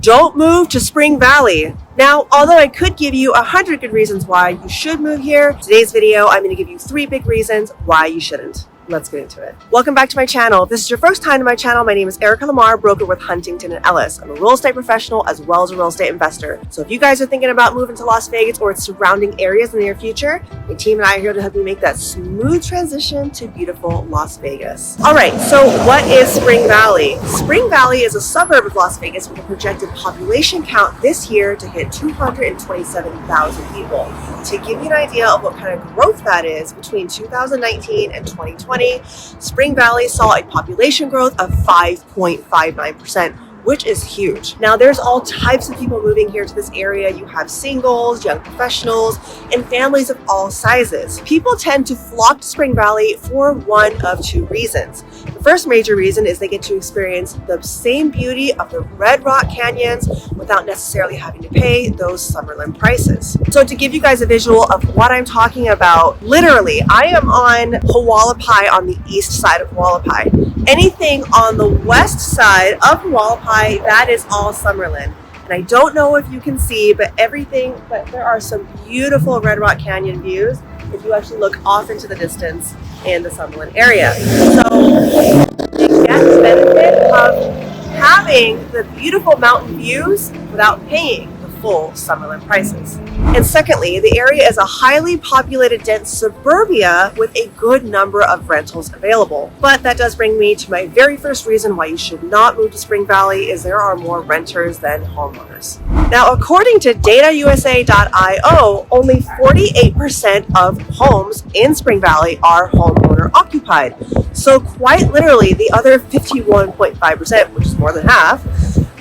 don't move to Spring Valley. Now, although I could give you 100 good reasons why you should move here, today's video, I'm going to give you 3 big reasons why you shouldn't. Let's get into it. Welcome back to my channel. If this is your first time to my channel, my name is Erica Lamar, broker with Huntington & Ellis. I'm a real estate professional as well as a real estate investor. So if you guys are thinking about moving to Las Vegas or its surrounding areas in the near future, my team and I are here to help you make that smooth transition to beautiful Las Vegas. All right, so what is Spring Valley? Spring Valley is a suburb of Las Vegas with a projected population count this year to hit 227,000 people. To give you an idea of what kind of growth that is, between 2019 and 2020, Spring Valley saw a population growth of 5.59%, which is huge. Now, there's all types of people moving here to this area. You have singles, young professionals, and families of all sizes. People tend to flock to Spring Valley for one of 2 reasons. The first major reason is they get to experience the same beauty of the Red Rock Canyons without necessarily having to pay those Summerlin prices. So to give you guys a visual of what I'm talking about, literally, I am on Hualapai on the east side of Hualapai. Anything on the west side of Hualapai, that is all Summerlin. And I don't know if you can see, but there are some beautiful Red Rock Canyon views if you actually look off into the distance in the Summerlin area. So you get the benefit of having the beautiful mountain views without paying the full Summerlin prices. And secondly, the area is a highly populated, dense suburbia with a good number of rentals available. But that does bring me to my very first reason why you should not move to Spring Valley is there are more renters than homeowners. Now, according to datausa.io, only 48% of homes in Spring Valley are homeowner occupied. So quite literally, the other 51.5%, which is more than half,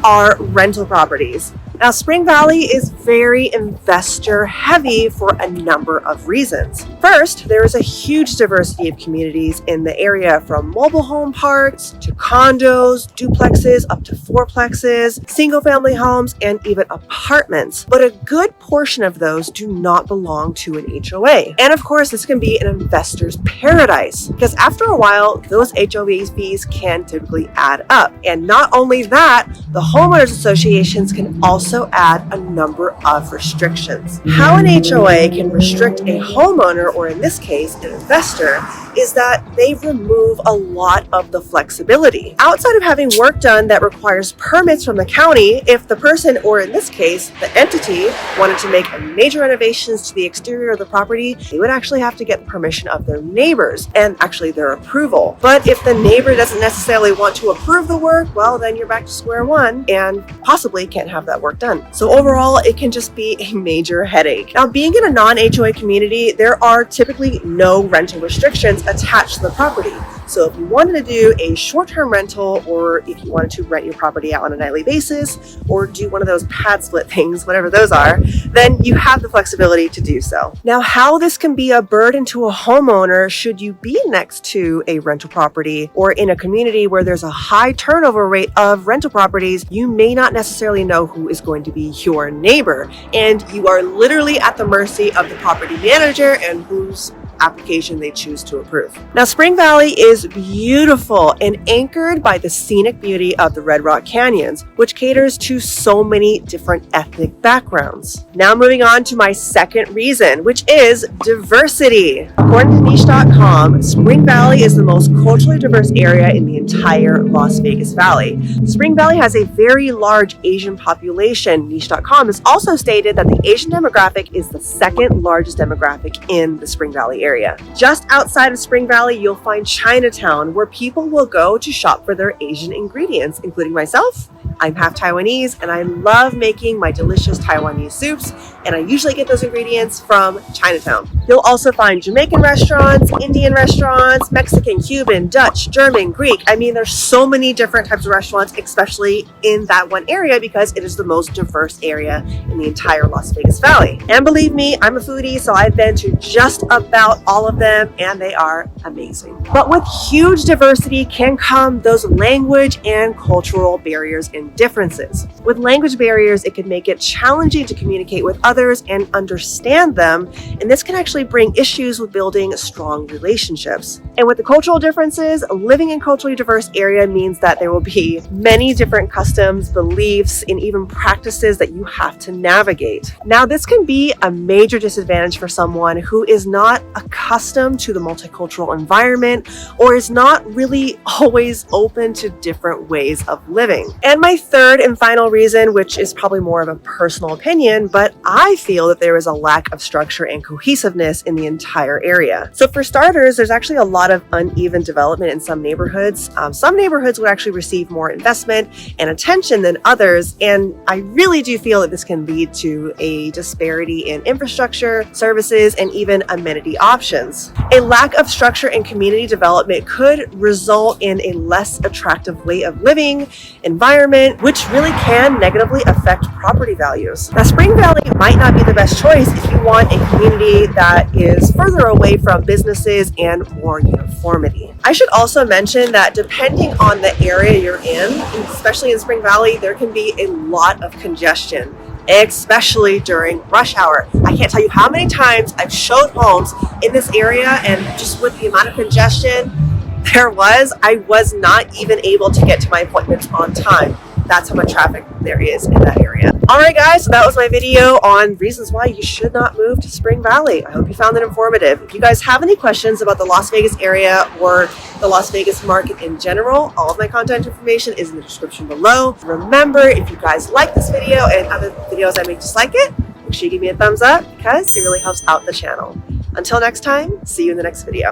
are rental properties. Now, Spring Valley is very investor heavy for a number of reasons. First, there is a huge diversity of communities in the area, from mobile home parks to condos, duplexes, up to fourplexes, single family homes, and even apartments. But a good portion of those do not belong to an HOA. And of course, this can be an investor's paradise because after a while, those HOA fees can typically add up. And not only that, the homeowners associations can also add a number of restrictions. How an HOA can restrict a homeowner, or in this case, an investor, is that they remove a lot of the flexibility. Outside of having work done that requires permits from the county, if the person, or in this case, the entity, wanted to make major renovations to the exterior of the property, they would actually have to get permission of their neighbors and actually their approval. But if the neighbor doesn't necessarily want to approve the work, well, then you're back to square one and possibly can't have that work done. So overall, it can just be a major headache. Now, being in a non-HOA community, there are typically no rental restrictions attached to the property. So if you wanted to do a short-term rental, or if you wanted to rent your property out on a nightly basis, or do one of those pad split things, whatever those are, then you have the flexibility to do so. Now, how this can be a burden to a homeowner should you be next to a rental property or in a community where there's a high turnover rate of rental properties, you may not necessarily know who is going to be your neighbor. And you are literally at the mercy of the property manager and whose application they choose to approve. Now, Spring Valley is beautiful and anchored by the scenic beauty of the Red Rock Canyons, which caters to so many different ethnic backgrounds. Now, moving on to my second reason, which is diversity. According to niche.com, Spring Valley is the most culturally diverse area in the entire Las Vegas Valley. Spring Valley has a very large Asian population. Niche.com has also stated that the Asian demographic is the second largest demographic in the Spring Valley area. Just outside of Spring Valley, you'll find Chinatown, where people will go to shop for their Asian ingredients, including myself. I'm half Taiwanese and I love making my delicious Taiwanese soups, and I usually get those ingredients from Chinatown. You'll also find Jamaican restaurants, Indian restaurants, Mexican, Cuban, Dutch, German, Greek. I mean, there's so many different types of restaurants, especially in that one area because it is the most diverse area in the entire Las Vegas Valley. And believe me, I'm a foodie, so I've been to just about out all of them and they are amazing. But with huge diversity can come those language and cultural barriers and differences. With language barriers, it can make it challenging to communicate with others and understand them, and this can actually bring issues with building strong relationships. And with the cultural differences, living in a culturally diverse area means that there will be many different customs, beliefs, and even practices that you have to navigate. Now, this can be a major disadvantage for someone who is not accustomed to the multicultural environment or is not really always open to different ways of living. And my third and final reason, which is probably more of a personal opinion, but I feel that there is a lack of structure and cohesiveness in the entire area. So for starters, there's actually a lot of uneven development in some neighborhoods. Some neighborhoods would actually receive more investment and attention than others, and I really do feel that this can lead to a disparity in infrastructure, services, and even amenity options. A lack of structure and community development could result in a less attractive way of living, environment, which really can negatively affect property values. Now, Spring Valley might not be the best choice if you want a community that is further away from businesses and more uniformity. I should also mention that depending on the area you're in, especially in Spring Valley, there can be a lot of congestion, especially during rush hour. I can't tell you how many times I've showed homes in this area, and just with the amount of congestion I was not even able to get to my appointments on time. That's how much traffic there is in that area. All right, guys, so that was my video on reasons why you should not move to Spring Valley. I hope you found it informative. If you guys have any questions about the Las Vegas area or the Las Vegas market in general, all of my contact information is in the description below. Remember, if you guys like this video and other videos I make just like it, make sure you give me a thumbs up because it really helps out the channel. Until next time, see you in the next video.